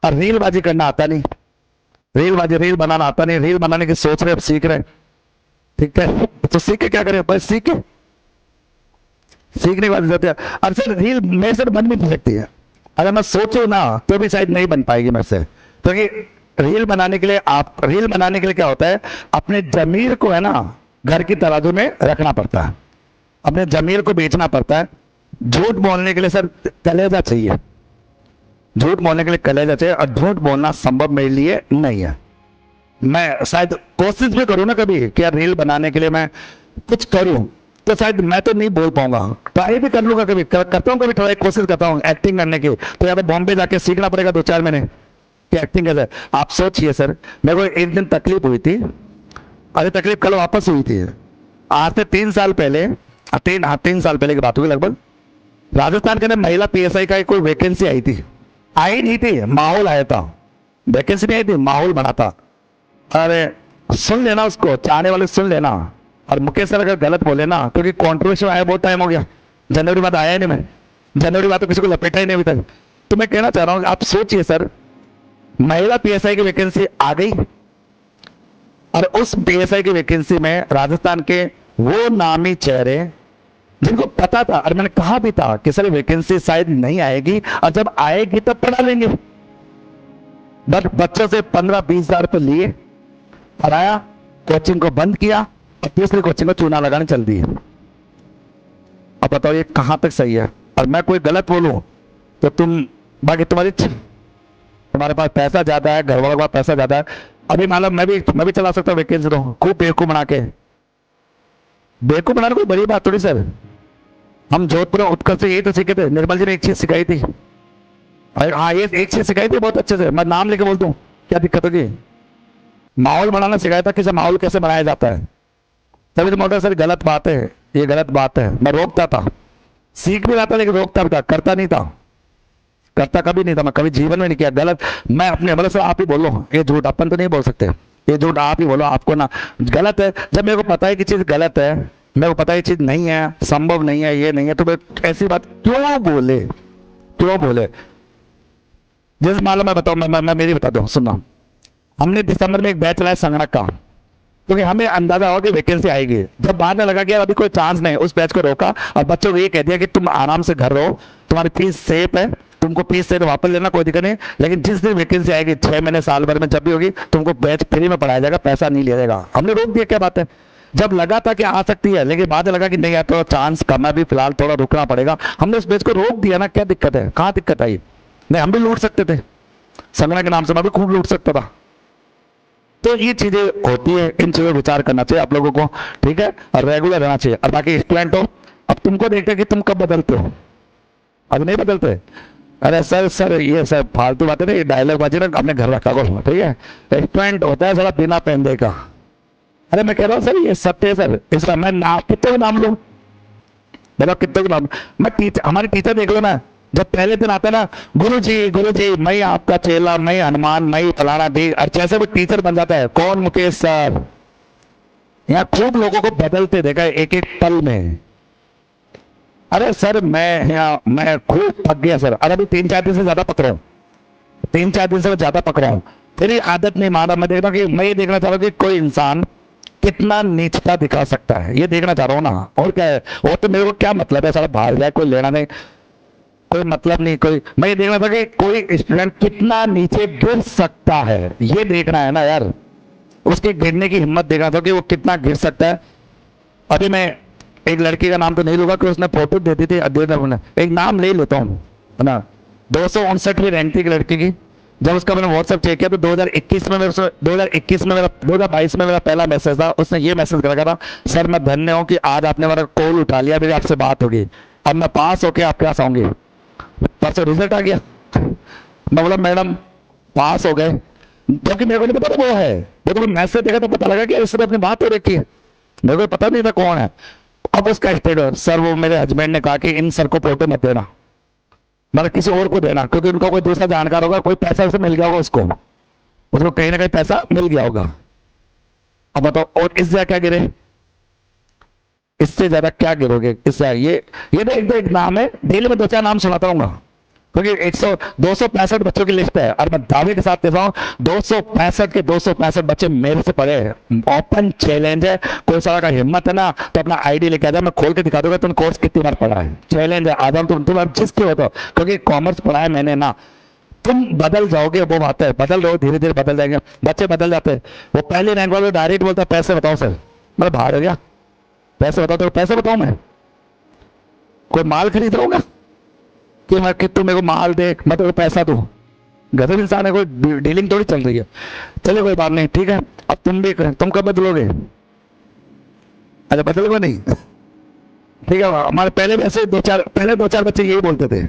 और रीलबाजी करना आता नहीं, रील बनाना आता नहीं, रील बनाने की सोच रहे, अब सीख रहे, ठीक है, तो सीख के क्या करें, बस सीख के, सीखने की बात होती है। और सर रील मेरे से बन भी नहीं सकती है, अगर मैं सोचूं ना तो भी शायद नहीं बन पाएगी मेरे से, क्योंकि रील बनाने के लिए, आप रील बनाने के लिए क्या होता है, अपने जमीर को है ना घर की तराजू में रखना पड़ता है, अपने जमीर को बेचना पड़ता है। झूठ बोलने के लिए सर कलेजा चाहिए, झूठ बोलने के लिए कलेजा चाहिए, और झूठ बोलना संभव मेरे लिए नहीं है। मैं शायद कोशिश भी करूं ना कभी कि यार रील बनाने के लिए मैं कुछ करूं, तो शायद मैं तो नहीं बोल पाऊंगा, ट्राई भी कर लूंगा, कभी करता हूँ, कभी ट्राई कोशिश करता हूँ एक्टिंग करने की, तो या तो बॉम्बे जाके सीखना पड़ेगा 2-4 महीने कि एक्टिंग कैसे है। आप सोचिए सर, मेरे को एक दिन तकलीफ हुई थी, अरे तकलीफ कल वापस हुई थी, आज से 3 साल पहले, 3 साल पहले की बात हुई लगभग, राजस्थान के अंदर महिला पीएसआई का कोई वैकेंसी आई थी, आई नहीं थी, माहौल आया था, वैकेंसी नहीं आई थी, माहौल बना था। अरे सुन लेना उसको, चाहने वाले सुन लेना, और मुकेश सर अगर गलत बोले ना, क्योंकि कॉन्ट्रोवर्सी आया बहुत टाइम हो गया, जनवरी बाद आया ही नहीं, मैं जनवरी बाद तो किसी को लपेटा ही नहीं अभी तक। तो मैं कहना चाह रहा हूँ, आप सोचिए सर, महिला पीएसआई की वैकेंसी आ गई, और उस पीएसआई की वैकेंसी में राजस्थान के वो नामी चेहरे जिनको पता था, और मैंने कहा भी था कि सर वैकेंसी शायद नहीं आएगी, और जब आएगी तब पढ़ा लेंगे, बट बच्चों से 15-20 हजार रुपये लिए, पढ़ाया, कोचिंग को बंद किया, और दूसरी कोचिंग को चूना लगाने चल दी। अब बताओ ये कहां तक सही है, और मैं कोई गलत बोलूं तो तुम, बाकी तुम्हारी, तुम्हारे पास पैसा ज्यादा है, घर वालों के पास पैसा ज्यादा है, अभी मालूम मैं भी चला सकता हूँ वैकेंसी, तो खूब बेवकूफ बना के, बेवकूफ बनाने कोई बड़ी बात थोड़ी सर। हम जोधपुर में उत्कर्ष से यही तो सीखे थे, निर्मल जी ने एक चीज सिखाई थी, अरे हाँ ये एक चीज सिखाई थी बहुत अच्छे से, मैं नाम लेके बोल दूं क्या दिक्कत होगी, माहौल बनाना सिखाया था, कि माहौल कैसे बनाया जाता है। तभी तो मोटर सर गलत बात है, ये गलत बात है, मैं रोकता था, सीख भी रहा था लेकिन रोकता भी था, करता नहीं था, करता कभी नहीं था, मैं कभी जीवन में नहीं किया गलत। मैं अपने मतलब से आप ही बोलो, ये झूठ अपन तो नहीं बोल सकते, ये झूठ आप ही बोलो, आपको ना गलत है, जब मेरे को पता है कि चीज गलत है, मेरे को पता है ये चीज नहीं है, संभव नहीं है, ये नहीं है, तो मैं ऐसी बात क्यों बोले, क्यों बोले। जैसे मालूम मैं बताऊं, मैं मेरी बता दूं, सुनना, हमने दिसंबर में एक बैच चलाया संगणक का, क्योंकि हमें अंदाजा हुआ कि वैकेंसी आएगी, जब बाद में लगा कि यार अभी कोई चांस नहीं, उस बैच को रोका, और बच्चों को ये कह दिया कि तुम आराम से घर रहो, तुम्हारी फीस सेफ है, तुमको फीस से वापस लेना कोई दिक्कत नहीं, लेकिन जिस दिन वैकेंसी आएगी 6 महीने साल भर में जब भी होगी, तुमको बैच फ्री में पढ़ाया जाएगा, पैसा नहीं लिया जाएगा। हमने रोक दिया, क्या बात है, जब लगा था कि आ सकती है, लेकिन बाद में लगा कि नहीं यार थोड़ा चांस कम है, अभी फिलहाल थोड़ा रुकना पड़ेगा, हमने उस बैच को रोक दिया ना, क्या दिक्कत है, कहाँ दिक्कत आई, नहीं हम भी लूट सकते थे, संगठन के नाम से मैं भी खूब लूट सकता था। तो ये चीजें होती है, इन चीजों पर विचार करना चाहिए आप लोगों को, ठीक है, और रेगुलर रहना चाहिए। और बाकी स्टूडेंट हो, अब तुमको देखते हैं कि तुम कब बदलते हो, अब नहीं बदलते। अरे सर सर ये सर फालतू बातें ना, ये डायलॉग बाजी ना अपने घर रखा करो, ठीक है, स्टूडेंट होता है सारा बिना पहनने का। अरे मैं कह रहा हूँ सर ये सत्य है सर, इसका मैं नाम कितने को नाम लूं, देखो कितने को नाम, मैं टीचर, हमारे टीचर देख लो ना, जब पहले दिन आता है ना, गुरु जी मैं आपका चेला, मैं हनुमान, मैं फलाना दी, और जैसे वो टीचर बन जाता है, कौन, मुकेश सर, यहाँ खूब लोगों को बदलते देखा है एक एक पल में। अरे सर मैं खूब पक गया सर, और अभी 3-4 दिन से ज्यादा पक रहा हूँ, 3-4 दिन से मैं ज्यादा पक रहा हूँ, तेरी आदत नहीं माना, मैं देख रहा हूँ कि मैं ये देखना चाह रहा हूँ कि कोई इंसान कितना नीचता दिखा सकता है, ये देखना चाह रहा हूँ ना, और क्या है, और तो मेरे को क्या मतलब है, सारा बाहर जाए कोई लेना नहीं, कोई मतलब नहीं, कोई, मैं ये देखना था कि कोई स्टूडेंट कितना नीचे गिर सकता है, ये देखना है ना यार, उसके गिरने की हिम्मत देखना था कि वो कितना गिर सकता है। अभी मैं एक लड़की का नाम तो नहीं लूंगा कि उसने फोटो दे दी थी, एक नाम ले लेता हूँ है ना, 259वीं रैंक थी एक लड़की की, जब उसका मैंने व्हाट्सएप चेक किया तो 2021 में मेरे 2021 में मेरा 2022 में मेरा पहला मैसेज था, उसने ये मैसेज करा था, सर मैं धन्य हूँ कि आज आपने मेरा कॉल उठा लिया, मेरी आपसे बात होगी, अब मैं पास होके आपके पास आऊंगी। परसों रिजल्ट आ गया, मैं बोला मैडम पास हो गए, जबकि मेरे को नहीं पता था वो है, वो तो मैसेज देखा तो पता लगा कि इससे अपनी बात हो रखी है, मेरे को पता नहीं था कौन है। अब उसका स्टेटस, सर वो मेरे हस्बैंड ने कहा कि इन सर को फोटो मत देना, मतलब किसी और को देना, क्योंकि उनका कोई दूसरा जानकार होगा, कोई पैसा उसे मिल गया होगा, उसको उसको कहीं ना कहीं पैसा मिल गया होगा। अब बताओ और इससे क्या गिरे, इससे ज्यादा क्या गिरोगे, इससे ये तो एक नाम है, डेली में 2-4 नाम सुनाता हूँ, क्योंकि 265 बच्चों की लिस्ट है और मैं दावे के साथ कहता हूँ 265 के 265 बच्चे मेरे से पढ़े हैं। ओपन चैलेंज है, कोई सारा का हिम्मत है ना तो अपना आईडी लेके आ जाए, मैं खोल के दिखा दूंगा तुम कोर्स कितनी बार पढ़ा है। चैलेंज है, आ जाओ तुम अब जिसके हो तो, क्योंकि कॉमर्स पढ़ा है मैंने ना। तुम बदल जाओगे, वो बात है, बदल रहे हो, धीरे धीरे बदल जाएंगे। बच्चे बदल जाते हैं। वो पहले रैंक वाले डायरेक्ट बोलता है पैसे बताओ सर, मैं बाहर हो गया, पैसे बताओ, तो पैसे बताओ, मैं कोई माल खरीद रहा हूँ कि मैं कि तू मेरे को माल दे मैं तेरे को पैसा दूं। गरीब इंसान है, कोई डीलिंग थोड़ी चल रही है। चलिए कोई बात नहीं, ठीक है। अब तुम भी तुम कब बदलोगे? अच्छा बदलोगे नहीं? ठीक है, हमारे पहले भी ऐसे दो चार बच्चे यही बोलते थे।